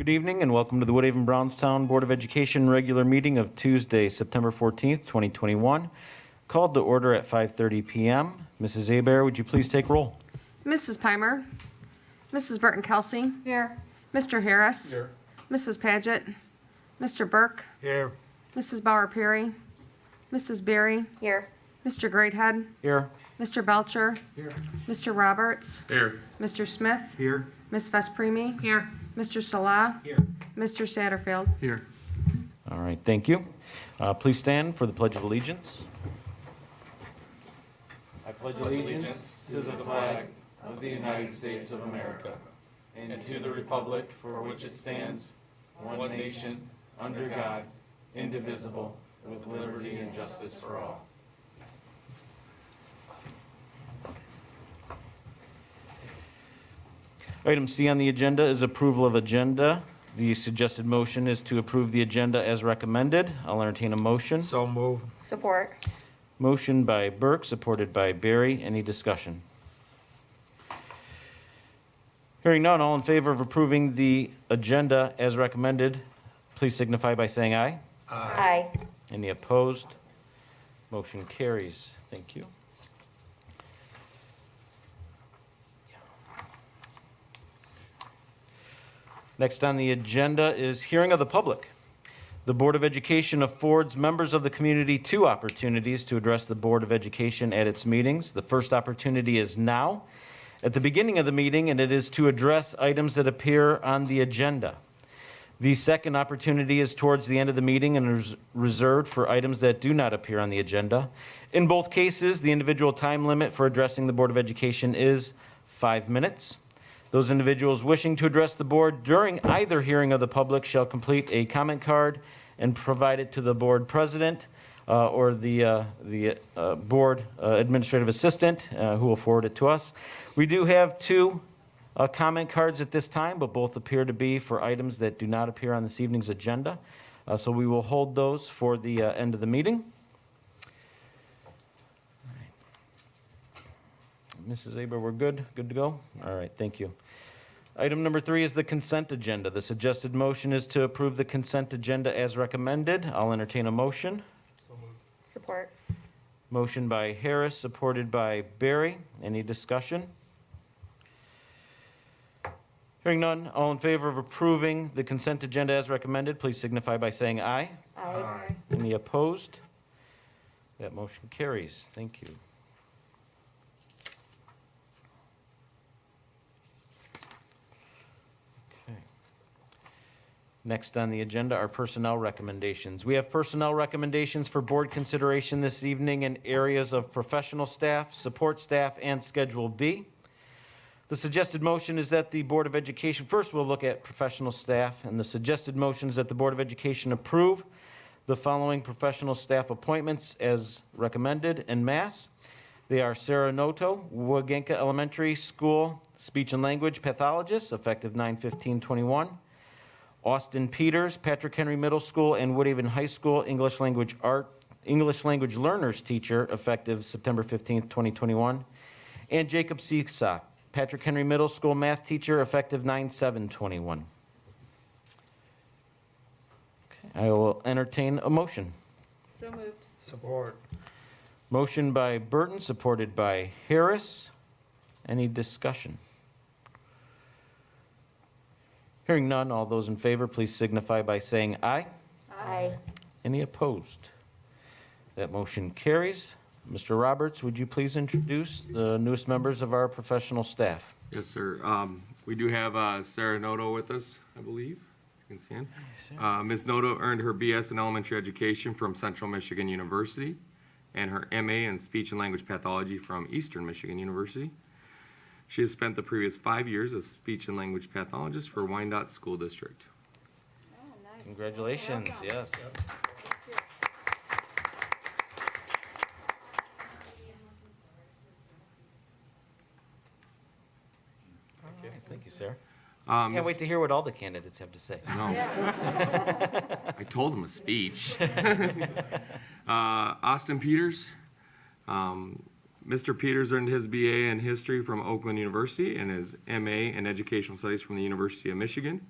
Good evening and welcome to the Woodhaven Brownstown Board of Education regular meeting of Tuesday, September 14th, 2021. Called to order at 5:30 p.m. Mrs. Abear, would you please take roll? Mrs. Pimer. Mrs. Burton-Kelsey. Here. Mr. Harris. Here. Mrs. Paget. Mr. Burke. Here. Mrs. Bauer-Perry. Mrs. Berry. Here. Mr. Greathead. Here. Mr. Belcher. Here. Mr. Roberts. Here. Mr. Smith. Here. Ms. Vespremi. Here. Mr. Salah. Here. Mr. Satterfield. Here. All right, thank you. Please stand for the Pledge of Allegiance. I pledge allegiance to the flag of the United States of America and to the republic for which it stands, one nation, under God, indivisible, with liberty and justice for all. Item C on the agenda is approval of agenda. The suggested motion is to approve the agenda as recommended. I'll entertain a motion. So move. Support. Motion by Burke, supported by Berry. Any discussion? Hearing none, all in favor of approving the agenda as recommended, please signify by saying aye. Aye. Any opposed? Motion carries. Thank you. Next on the agenda is hearing of the public. The Board of Education affords members of the community two opportunities to address the Board of Education at its meetings. The first opportunity is now, at the beginning of the meeting, and it is to address items that appear on the agenda. The second opportunity is towards the end of the meeting and is reserved for items that do not appear on the agenda. In both cases, the individual time limit for addressing the Board of Education is 5 minutes. Those individuals wishing to address the board during either hearing of the public shall complete a comment card and provide it to the board president or the board administrative assistant who will forward it to us. We do have two comment cards at this time, but both appear to be for items that do not appear on this evening's agenda. So we will hold those for the end of the meeting. Mrs. Aber, we're good? Good to go? All right, thank you. Item number 3 is the consent agenda. The suggested motion is to approve the consent agenda as recommended. I'll entertain a motion. Support. Motion by Harris, supported by Berry. Any discussion? Hearing none, all in favor of approving the consent agenda as recommended, please signify by saying aye. Aye. Any opposed? That motion carries. Thank you. Next on the agenda are personnel recommendations. We have personnel recommendations for board consideration this evening in areas of professional staff, support staff, and Schedule B. The suggested motion is that the Board of Education, first we'll look at professional staff, and the suggested motion is that the Board of Education approve the following professional staff appointments as recommended en masse. They are Sarah Noto, Wagenka Elementary School Speech and Language Pathologist, effective 9/15/21. Austin Peters, Patrick Henry Middle School and Woodhaven High School English Language Learners Teacher, effective September 15th, 2021. And Jacob Seesock, Patrick Henry Middle School Math Teacher, effective 9/7/21. Okay, I will entertain a motion. So moved. Support. Motion by Burton, supported by Harris. Any discussion? Hearing none, all those in favor, please signify by saying aye. Aye. Any opposed? That motion carries. Mr. Roberts, would you please introduce the newest members of our professional staff? Yes, sir. We do have Sarah Noto with us, I believe. You can stand. Ms. Noto earned her BS in elementary education from Central Michigan University and her MA in speech and language pathology from Eastern Michigan University. She has spent the previous 5 years as speech and language pathologist for Wyandotte School District. Oh, nice. Congratulations, yes. Thank you, Sarah. Can't wait to hear what all the candidates have to say. No. I told them a speech. Austin Peters. Mr. Peters earned his BA in history from Oakland University and his MA in educational studies from the University of Michigan.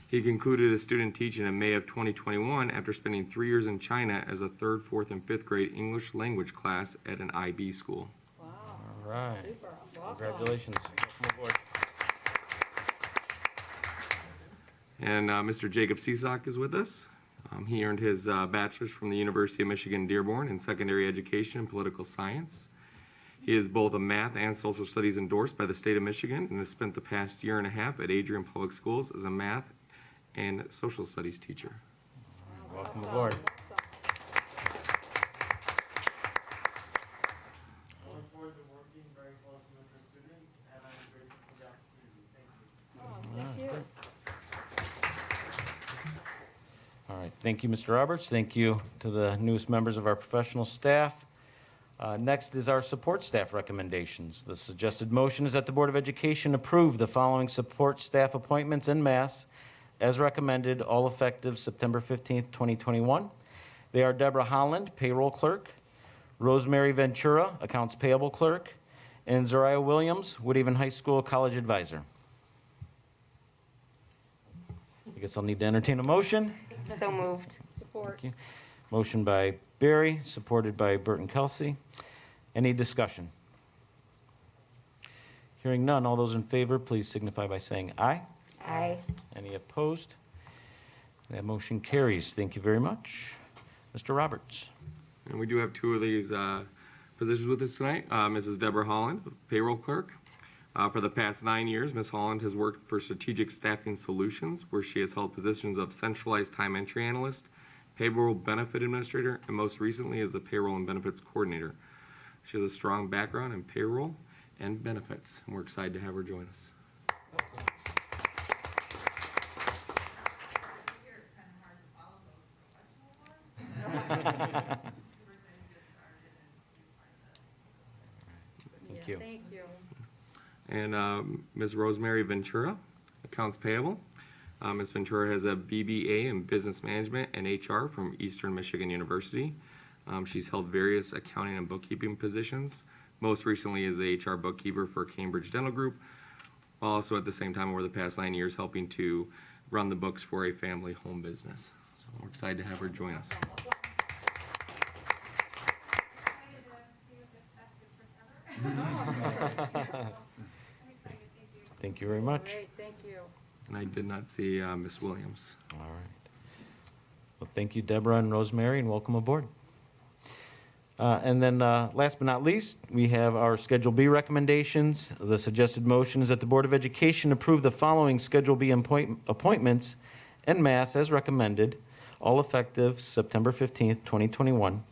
He concluded his student teaching in May of 2021 after spending 3 years in China as a 3rd, 4th, and 5th grade English language class at an IB school. Wow, All right. super. Welcome. Congratulations. Welcome aboard. And Mr. Jacob Cisak is with us. He earned his bachelor's from the University of Michigan Dearborn in secondary education and political science. He is both a math and social studies endorsed by the state of Michigan and has spent the past year and a half at Adrian Public Schools as a math and social studies teacher. Welcome aboard. I look forward to working very closely with the students, and I'm grateful for the opportunity. Thank you. Oh, thank you. All right, thank you, Mr. Roberts. Thank you to the newest members of our professional staff. Next is our support staff recommendations. The suggested motion is that the Board of Education approve the following support staff appointments en masse as recommended, all effective September 15th, 2021. They are Deborah Holland, payroll clerk, Rosemary Ventura, accounts payable clerk, and Zariah Williams, Woodhaven High School college advisor. I guess I'll need to entertain a motion. So moved. Support. Thank you. Motion by Barry, supported by Burton Kelsey. Any discussion? Hearing none, all those in favor, please signify by saying aye. Aye. Any opposed? That motion carries. Thank you very much. Mr. Roberts. And we do have two of these positions with us tonight. Mrs. Deborah Holland, payroll clerk. For the past 9 years, Ms. Holland has worked for Strategic Staffing Solutions, where she has held positions of centralized time entry analyst, payroll benefit administrator, and most recently as the payroll and benefits coordinator. She has a strong background in payroll and benefits, and we're excited to have her join us. Thank you. Thank you. And Ms. Rosemary Ventura, accounts payable. Ms. Ventura has a BBA in business management and HR from Eastern Michigan University. She's held various accounting and bookkeeping positions, most recently as the HR bookkeeper for Cambridge Dental Group, while also at the same time over the past 9 years helping to run the books for a family home business. So we're excited to have her join us. Thank you very much. Great, thank you. And I did not see Ms. Williams. All right. Well, thank you, Deborah and Rosemary, and welcome aboard. And then last but not least, we have our Schedule B recommendations. The suggested motion is that the Board of Education approve the following Schedule B appointments en masse as recommended, all effective September 15th, 2021.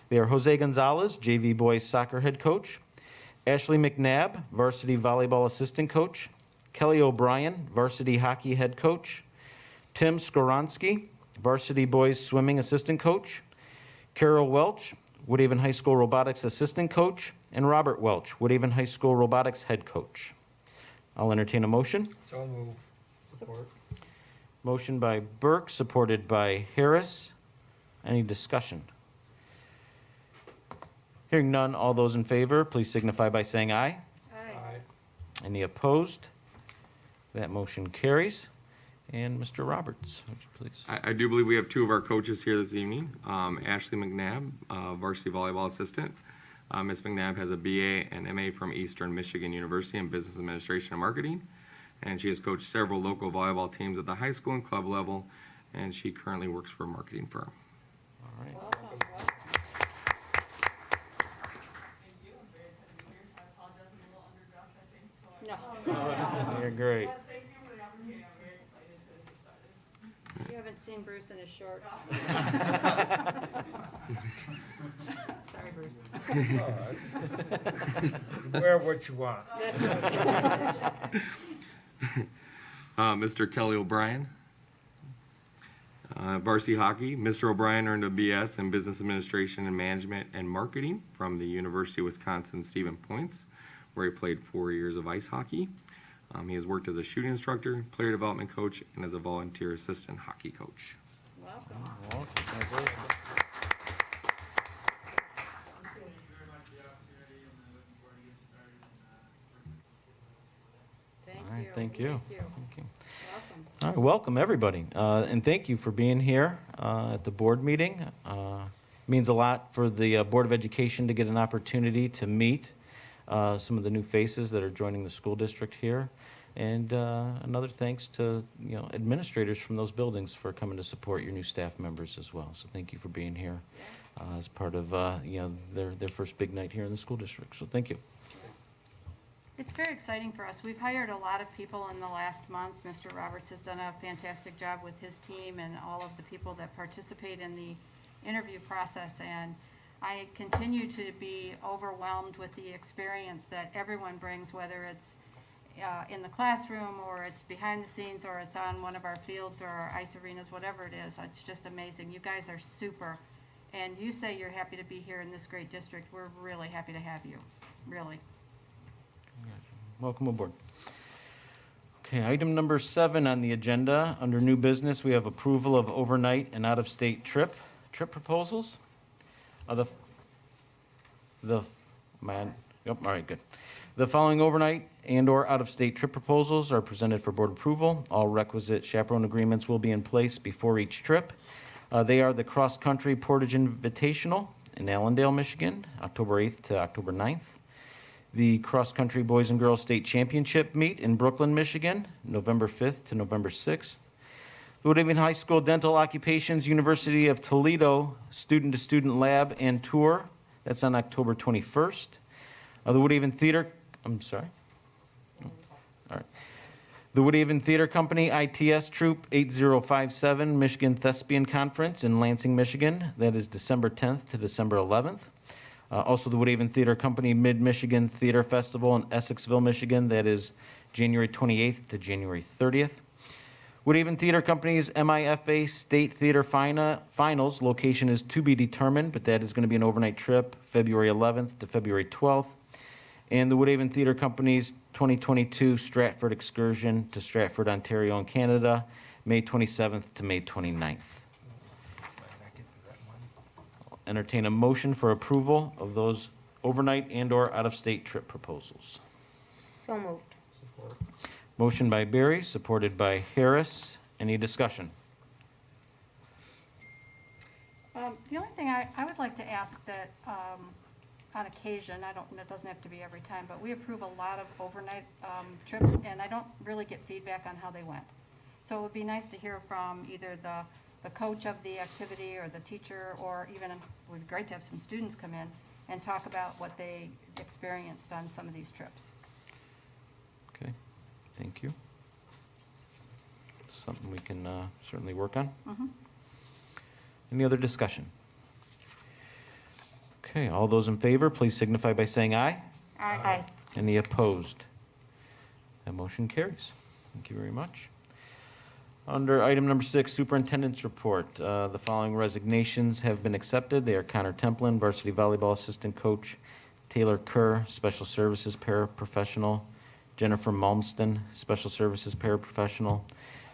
They are Jose Gonzalez, JV Boys Soccer Head Coach, Ashley McNabb, Varsity Volleyball Assistant Coach, Kelly O'Brien, Varsity Hockey Head Coach, Tim Skoronsky, Varsity Boys Swimming Assistant Coach, Carol Welch, Woodhaven High School Robotics Assistant Coach, and Robert Welch, Woodhaven High School Robotics Head Coach. I'll entertain a motion. So move. Support. Motion by Burke, supported by Harris. Any discussion? Hearing none, all those in favor, please signify by saying aye. Aye. Any opposed? That motion carries. And Mr. Roberts, would you please? I do believe we have two of our coaches here this evening. Ashley McNabb, varsity volleyball assistant. Ms. McNabb has a BA and MA from Eastern Michigan University in Business Administration and Marketing. And she has coached several local volleyball teams at the high school and club level, and she currently works for a marketing firm. All right. Welcome. Thank you. I'm very excited to be here. I apologize, I'm a little underdressed, I think. So No, You're great. But thank you for the opportunity. I'm very excited to get started. you haven't seen Bruce in his shorts. Sorry, Bruce. Wear what you want. Mr. Kelly O'Brien. Varsity hockey. Mr. O'Brien earned a BS in Business Administration and Management and Marketing from the University of Wisconsin Stevens Point, where he played 4 years of ice hockey. He has worked as a shooting instructor, player development coach, and as a volunteer assistant hockey coach. Welcome. Well, congratulations. Thank you very much for the opportunity, and I'm looking forward to getting started and working with the Thank All right, you. Thank you. Thank you. Thank you. Welcome. All right, welcome, everybody. And thank you for being here at the board meeting. Means a lot for the Board of Education to get an opportunity to meet some of the new faces that are joining the school district here. And another thanks to, administrators from those buildings for coming to support your new staff members as well. So thank you for being here as part of, their first big night here in the school district. So thank you. It's very exciting for us. We've hired a lot of people in the last month. Mr. Roberts has done a fantastic job with his team and all of the people that participate in the interview process. And I continue to be overwhelmed with the experience that everyone brings, whether it's in the classroom or it's behind the scenes or it's on one of our fields or our ice arenas, whatever it is. It's just amazing. You guys are super. And you say you're happy to be here in this great district. We're really happy to have you, really. Welcome aboard. Okay, item number 7 on the agenda, under new business, we have approval of overnight and out-of-state trip proposals. Yep, all right, good. The following overnight and/or out-of-state trip proposals are presented for board approval. All requisite chaperone agreements will be in place before each trip. They are the Cross Country Portage Invitational in Allendale, Michigan, October 8th to October 9th. The Cross Country Boys and Girls State Championship meet in Brooklyn, Michigan, November 5th to November 6th. The Woodhaven High School Dental Occupations University of Toledo Student-to-Student Lab and Tour, that's on October 21st. The Woodhaven Theater, I'm sorry. Oh, all right. The Woodhaven Theater Company ITS Troop 8057 Michigan Thespian Conference in Lansing, Michigan, that is December 10th to December 11th. Also, the Woodhaven Theater Company Mid-Michigan Theater Festival in Essexville, Michigan. That is January 28th to January 30th. Woodhaven Theater Company's MIFA State Theater Finals. Location is to be determined, but that is going to be an overnight trip, February 11th to February 12th. And the Woodhaven Theater Company's 2022 Stratford Excursion to Stratford, Ontario, and Canada, May 27th to May 29th. Entertain a motion for approval of those overnight and/or out-of-state trip proposals. So moved. Motion by Barry, supported by Harris. Any discussion? The only thing I would like to ask that, on occasion, it doesn't have to be every time, but we approve a lot of overnight trips, and I don't really get feedback on how they went. So it would be nice to hear from either the coach of the activity or the teacher, or even, it would be great to have some students come in and talk about what they experienced on some of these trips. Okay, thank you. Something we can certainly work on. Mhm. Any other discussion? Okay, all those in favor, please signify by saying aye. Aye. Any opposed? That motion carries. Thank you very much. Under item number 6, Superintendent's Report, the following resignations have been accepted. They are Connor Templin, Varsity Volleyball Assistant Coach, Taylor Kerr, Special Services Paraprofessional, Jennifer Malmston, Special Services Paraprofessional,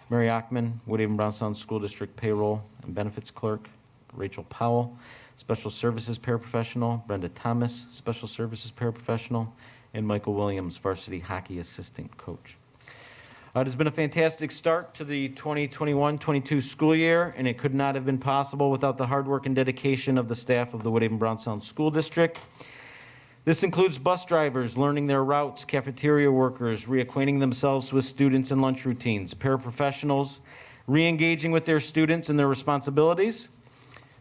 Mary Ockman, Woodhaven Brownstown School District Payroll and Benefits Clerk, Rachel Powell, Special Services Paraprofessional, Brenda Thomas, Special Services Paraprofessional, and Michael Williams, Varsity Hockey Assistant Coach. It has been a fantastic start to the 2021-22 school year, and it could not have been possible without the hard work and dedication of the staff of the Woodhaven Brownstown School District. This includes bus drivers learning their routes, cafeteria workers reacquainting themselves with students and lunch routines, paraprofessionals re-engaging with their students and their responsibilities,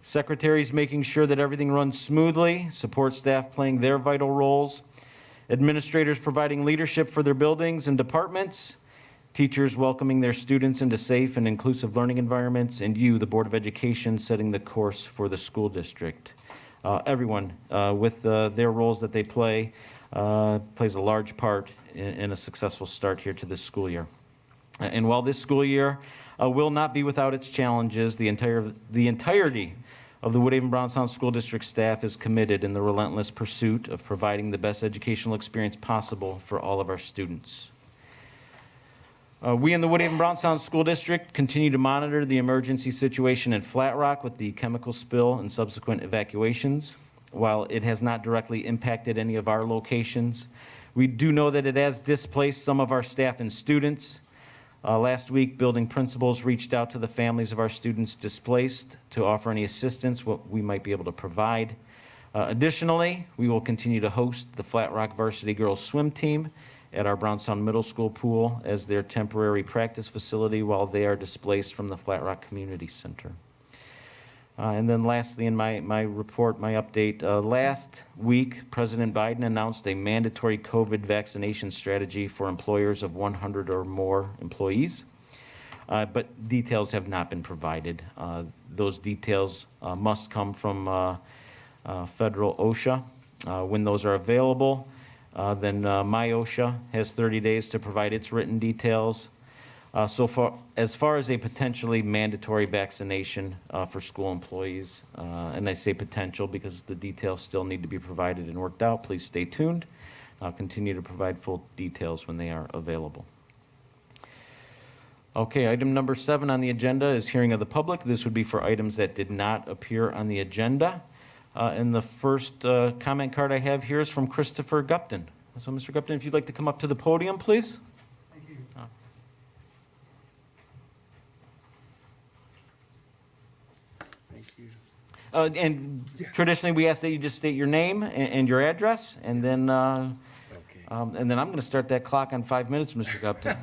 secretaries making sure that everything runs smoothly, support staff playing their vital roles, administrators providing leadership for their buildings and departments, teachers welcoming their students into safe and inclusive learning environments, and you, the Board of Education, setting the course for the school district. Everyone, with their roles that they play, plays a large part in a successful start here to this school year. And while this school year will not be without its challenges, the entirety of the Woodhaven Brownstown School District staff is committed in the relentless pursuit of providing the best educational experience possible for all of our students. We in the Woodhaven Brownstown School District continue to monitor the emergency situation in Flat Rock with the chemical spill and subsequent evacuations. While it has not directly impacted any of our locations, We do know that it has displaced some of our staff and students. Last week, building principals reached out to the families of our students displaced to offer any assistance what we might be able to provide. Additionally, we will continue to host the Flat Rock Varsity Girls Swim Team at our Brownstown Middle School pool as their temporary practice facility while they are displaced from the Flat Rock Community Center. And then lastly, in my report, my update, last week, President Biden announced a mandatory COVID vaccination strategy for employers of 100 or more employees, but details have not been provided. Those details must come from federal OSHA. When those are available, then my OSHA has 30 days to provide its written details. As far as a potentially mandatory vaccination for school employees, and I say potential because the details still need to be provided and worked out, please stay tuned. I'll continue to provide full details when they are available. Okay, item number 7 on the agenda is hearing of the public. This would be for items that did not appear on the agenda. And the first comment card I have here is from Christopher Gupton. So, Mr. Gupton, if you'd like to come up to the podium, please. Thank you. Thank you. And traditionally, we ask that you just state your name and your address, and then I'm going to start that clock on 5 minutes, Mr. Gupton.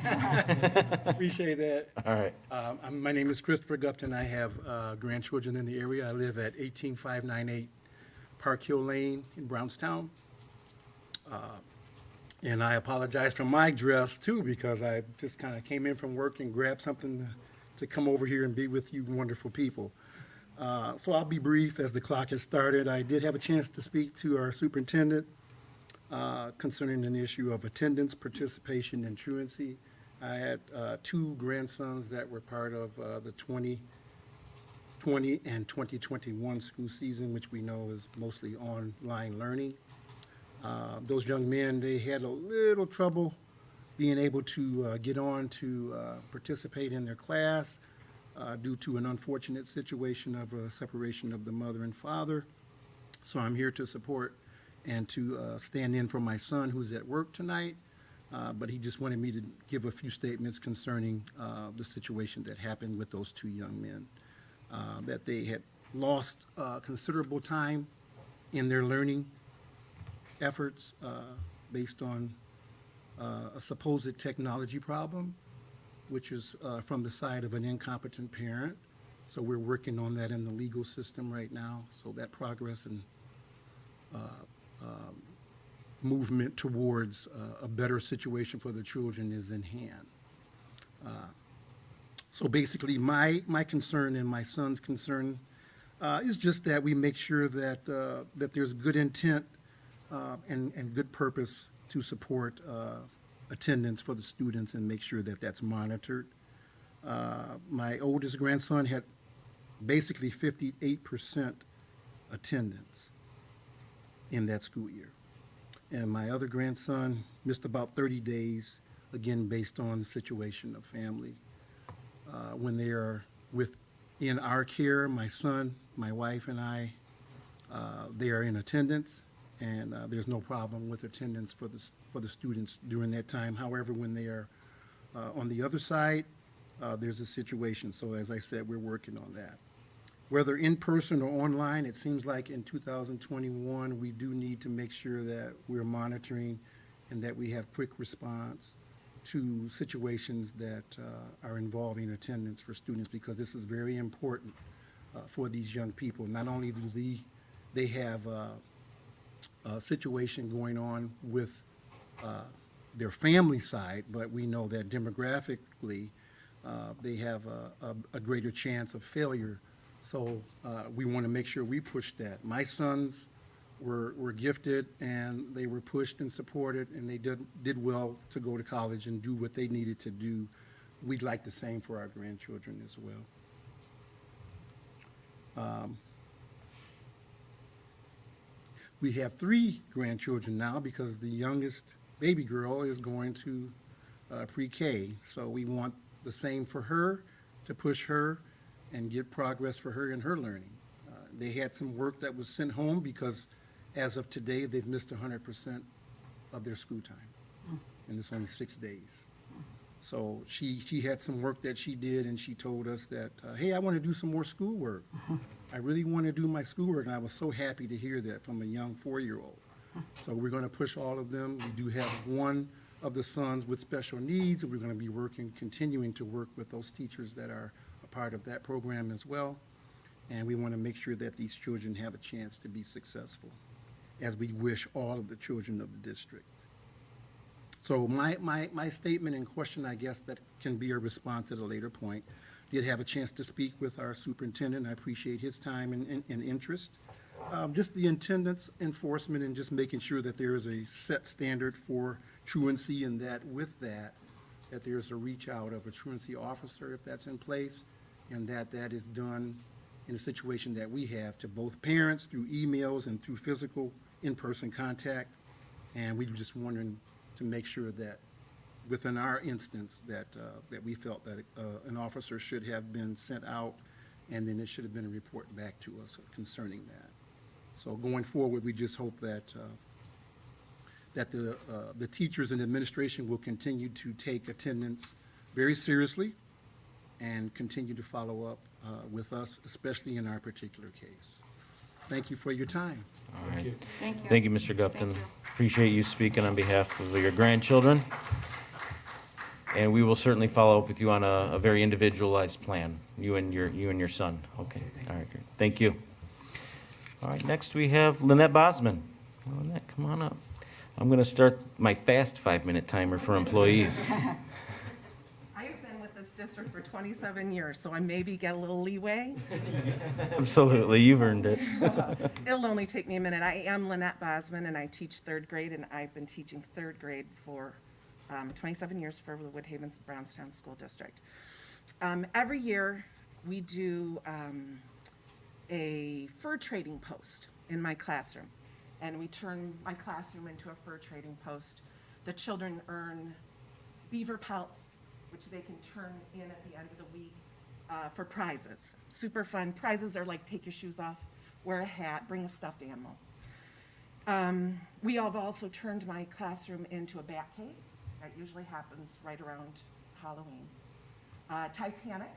Appreciate that. All right. My name is Christopher Gupton. I have grandchildren in the area. I live at 18598 Park Hill Lane in Brownstown. And I apologize for my dress too, because I just kind of came in from work and grabbed something to come over here and be with you wonderful people. So I'll be brief as the clock has started. I did have a chance to speak to our superintendent concerning an issue of attendance, participation, and truancy. I had 2 grandsons that were part of the 2020 and 2021 school season, which we know is mostly online learning. Those young men, they had a little trouble being able to get on to participate in their class due to an unfortunate situation of a separation of the mother and father. So I'm here to support and to stand in for my son who's at work tonight, but he just wanted me to give a few statements concerning the situation that happened with those 2 young men, that they had lost considerable time in their learning efforts based on a supposed technology problem, which is from the side of an incompetent parent. So we're working on that in the legal system right now. So that progress and movement towards a better situation for the children is in hand. So basically, my concern and my son's concern is just that we make sure that that there's good intent and good purpose to support attendance for the students and make sure that that's monitored. My oldest grandson had basically 58% attendance in that school year. And my other grandson missed about 30 days, again, based on the situation of family. When they are in our care, my son, my wife, and I, they are in attendance, and there's no problem with attendance for the students during that time. However, when they are on the other side, there's a situation. So as I said, we're working on that. Whether in person or online, it seems like in 2021, we do need to make sure that we're monitoring and that we have quick response to situations that are involving attendance for students, because this is very important for these young people. Not only do they have a situation going on with their family side, but we know that demographically they have a greater chance of failure. So we want to make sure we push that. My sons were gifted, and they were pushed and supported, and they did well to go to college and do what they needed to do. We'd like the same for our grandchildren as well. We have 3 grandchildren now because the youngest baby girl is going to pre-K. So we want the same for her, to push her and get progress for her in her learning. They had some work that was sent home because as of today, they've missed 100% of their school time. And it's only 6 days. So she had some work that she did, and she told us that, hey, I want to do some more schoolwork. I really want to do my schoolwork, and I was so happy to hear that from a young 4-year-old. So we're going to push all of them. We do have one of the sons with special needs, and we're going to be continuing to work with those teachers that are a part of that program as well. And we want to make sure that these children have a chance to be successful, as we wish all of the children of the district. So my statement and question, I guess, that can be a response at a later point. Did have a chance to speak with our superintendent. I appreciate his time and interest. Just the attendance enforcement and just making sure that there is a set standard for truancy, and that with that there's a reach out of a truancy officer if that's in place, and that is done in a situation that we have to both parents through emails and through physical in-person contact. And we were just wondering to make sure that within our instance that we felt that an officer should have been sent out, and then it should have been a report back to us concerning that. So going forward, we just hope that the teachers and administration will continue to take attendance very seriously and continue to follow up with us, especially in our particular case. Thank you for your time. All right. Thank you. Thank you, Mr. Gupton. Thank you. Appreciate you speaking on behalf of your grandchildren. And we will certainly follow up with you on a very individualized plan, you and your son. Okay, all right, great. Thank you. All right, next we have Lynette Bosman. Lynette, come on up. I'm going to start my fast 5-minute timer for employees. I have been with this district for 27 years, so I maybe get a little leeway. Absolutely, you've earned it. It'll only take me a minute. I am Lynette Bosman, and I teach 3rd grade, and I've been teaching 3rd grade for 27 years for the Woodhaven Brownstown School District. Every year, we do a fur trading post in my classroom, and we turn my classroom into a fur trading post. The children earn beaver pelts, which they can turn in at the end of the week for prizes. Super fun. Prizes are like take your shoes off, wear a hat, bring a stuffed animal. We have also turned my classroom into a bat cave. That usually happens right around Halloween. Titanic.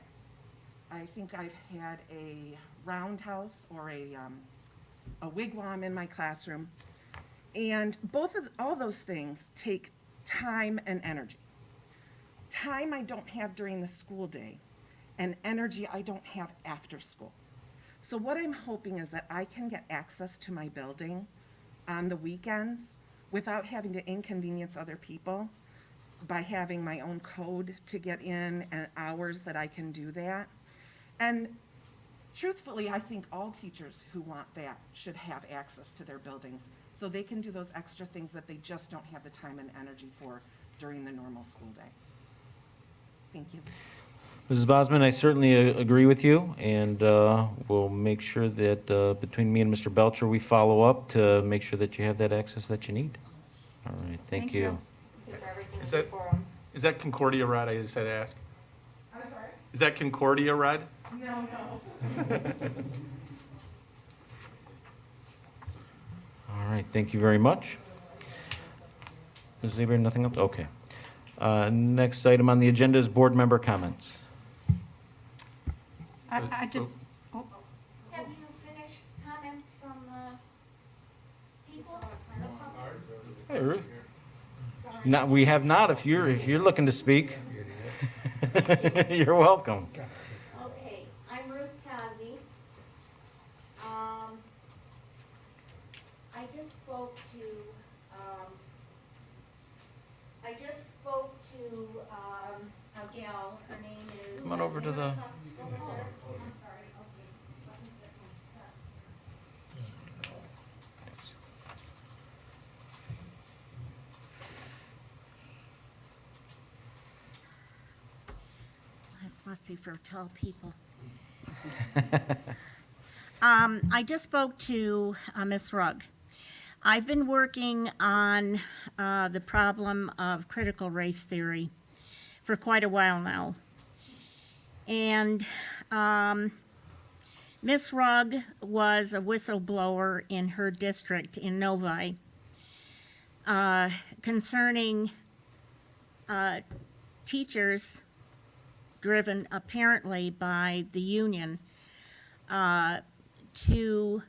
I think I've had a roundhouse or a wigwam in my classroom. And all those things take time and energy. Time I don't have during the school day, and energy I don't have after school. So what I'm hoping is that I can get access to my building on the weekends without having to inconvenience other people by having my own code to get in and hours that I can do that. And truthfully, I think all teachers who want that should have access to their buildings so they can do those extra things that they just don't have the time and energy for during the normal school day. Thank you. Mrs. Bosman, I certainly agree with you, and we'll make sure that between me and Mr. Belcher, we follow up to make sure that you have that access that you need. All right, thank you. For Is that- everything for 'em. Is that Concordia Red? I just had to ask. I'm sorry? Is that Concordia Red? No. All right, thank you very much. Mrs. Zeber, nothing else? Okay. Next item on the agenda is board member comments. I just, oh, Have you finished comments from people? Hey, Ruth. No, we have not. If you're looking to speak, you're welcome. Okay, I'm Ruth Tozzi. I just spoke to a gal, her name is. Come on over to the. I'm sorry, okay. Let me get my stuff. This must be for tall people. I just spoke to Ms. Rugg. I've been working on the problem of critical race theory for quite a while now. And Ms. Rugg was a whistleblower in her district in Novi. concerning teachers, driven apparently by the union, to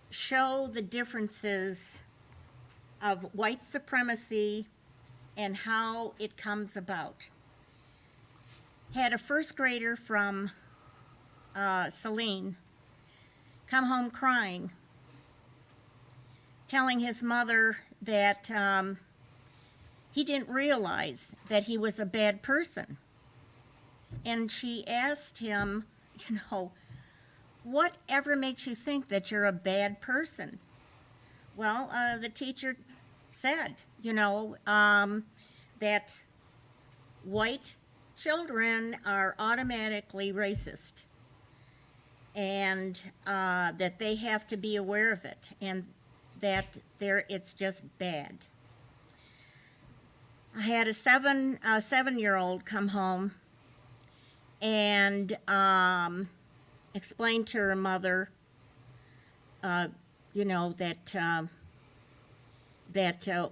show the differences of white supremacy and how it comes about. Had a first grader from Saline come home crying, telling his mother that he didn't realize that he was a bad person. And she asked him, you know, whatever makes you think that you're a bad person? Well, the teacher said, you know, that white children are automatically racist, and that they have to be aware of it, and that it's just bad. I had a 7-year-old come home and explained to her mother, you know, that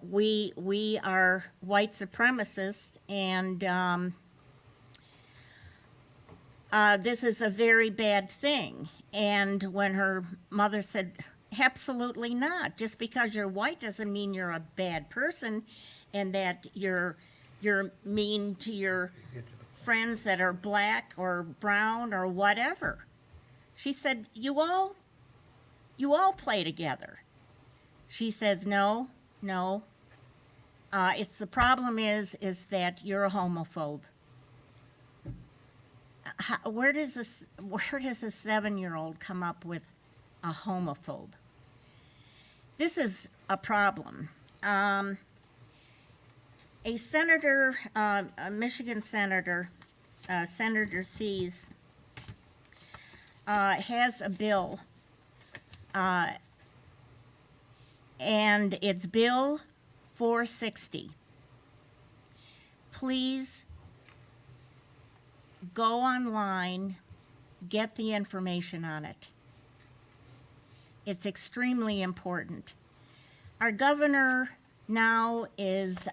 we are white supremacists, and this is a very bad thing. And when her mother said, absolutely not. Just because you're white doesn't mean you're a bad person, and that you're mean to your friends that are black or brown or whatever. She said, you all play together. She says, no. It's the problem is that you're a homophobe. Where does a 7-year-old come up with a homophobe? This is a problem. A senator, a Michigan senator, Senator Thies, has a bill, and it's Bill 460. Please go online, get the information on it. It's extremely important. Our governor now is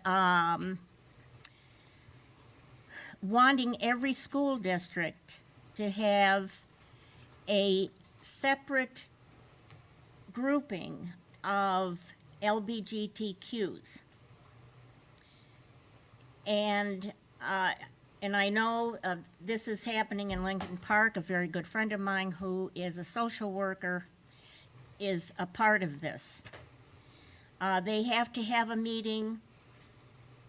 wanting every school district to have a separate grouping of LGBTQs. And I know this is happening in Lincoln Park. A very good friend of mine who is a social worker is a part of this. They have to have a meeting.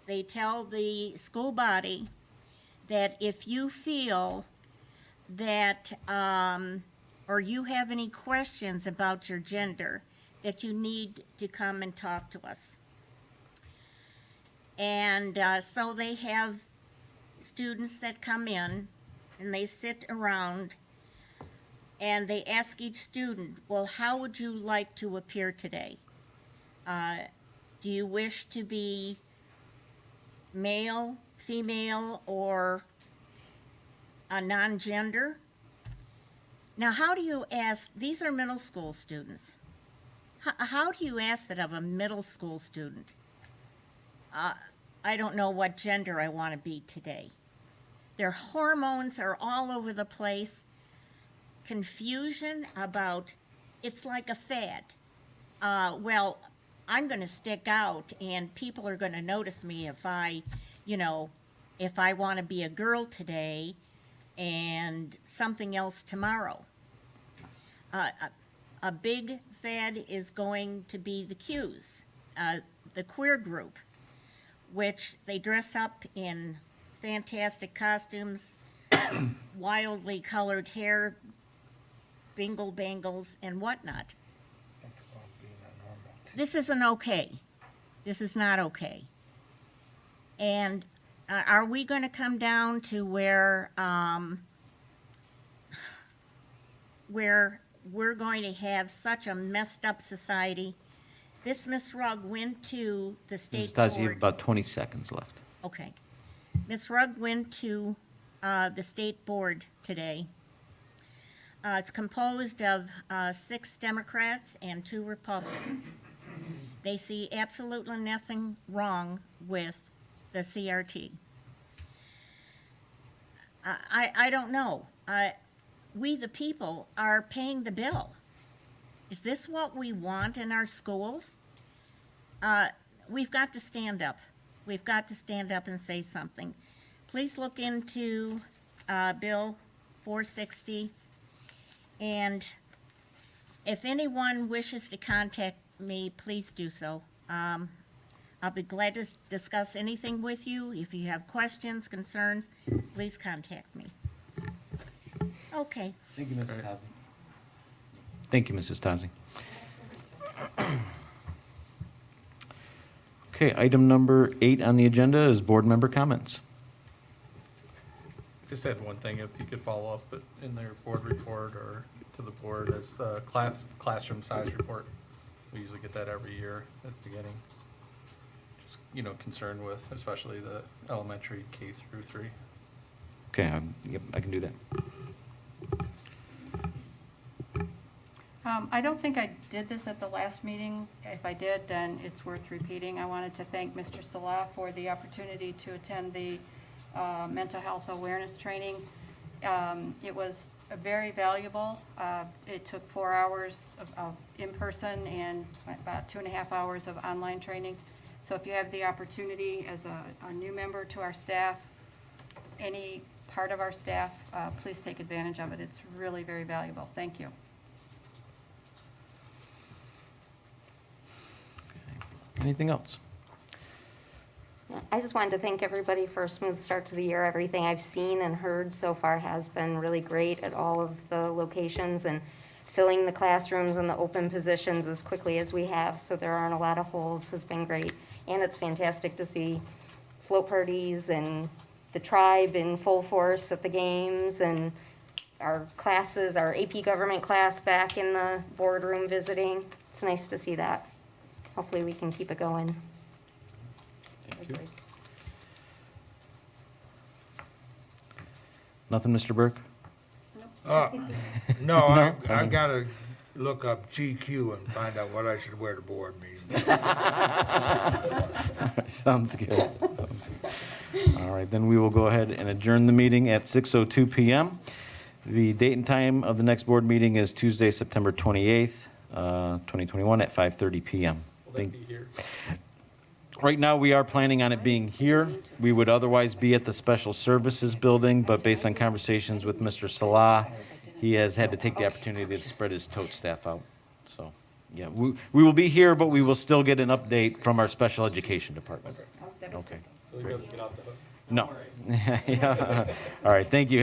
They tell the school body that if you feel that, or you have any questions about your gender, that you need to come and talk to us. And so they have students that come in and they sit around and they ask each student, well, how would you like to appear today? Do you wish to be male, female, or a non-gender? Now, how do you ask, these are middle school students. How do you ask that of a middle school student? I don't know what gender I want to be today. Their hormones are all over the place. Confusion about, it's like a fad. Well, I'm going to stick out and people are going to notice me if I want to be a girl today and something else tomorrow. A big fad is going to be the Qs, the queer group, which they dress up in fantastic costumes, wildly colored hair, bingle bangles, and whatnot. This isn't okay. This is not okay. And are we going to come down to where we're going to have such a messed up society? This Miss Rugg went to the state Mrs. Tazi, you have board. about 20 seconds left. Okay. Miss Rugg went to the state board today. It's composed of 6 Democrats and 2 Republicans. They see absolutely nothing wrong with the CRT. I don't know. We, the people, are paying the bill. Is this what we want in our schools? We've got to stand up. We've got to stand up and say something. Please look into Bill 460. And if anyone wishes to contact me, please do so. I'll be glad to discuss anything with you. If you have questions, concerns, please contact me. Okay. Thank you, Mrs. Tozzi. Thank you, Mrs. Tozzi. Okay, item number 8 on the agenda is board member comments. Just had one thing, if you could follow up in their board report or to the board, as the classroom size report. We usually get that every year at the beginning. Just, concerned with especially the elementary K through 3. Okay, yep, I can do that. I don't think I did this at the last meeting. If I did, then it's worth repeating. I wanted to thank Mr. Salah for the opportunity to attend the mental health awareness training. It was very valuable. It took 4 hours of in-person and about 2.5 hours of online training. So if you have the opportunity as a new member to our staff, any part of our staff, please take advantage of it. It's really very valuable. Thank you. Anything else? I just wanted to thank everybody for a smooth start to the year. Everything I've seen and heard so far has been really great at all of the locations, and filling the classrooms and the open positions as quickly as we have, so there aren't a lot of holes, has been great. And it's fantastic to see float parties and the tribe in full force at the games, and our classes, our AP government class back in the boardroom visiting. It's nice to see that. Hopefully we can keep it going. Thank you. Nothing, Mr. Burke? No, I gotta look up GQ and find out what I should wear to board meetings. Sounds good. Sounds good. All right, then we will go ahead and adjourn the meeting at 6:02 PM. The date and time of the next board meeting is Tuesday, September 28th, 2021 at 5:30 PM. Will that be here? Right now, we are planning on it being here. We would otherwise be at the Special Services Building, but based on conversations with Mr. Salah, he has had to take the opportunity to spread his tote staff out. So, yeah, we will be here, but we will still get an update from our special education department. Okay. So he doesn't get off the hook? No. Yeah. All right, thank you.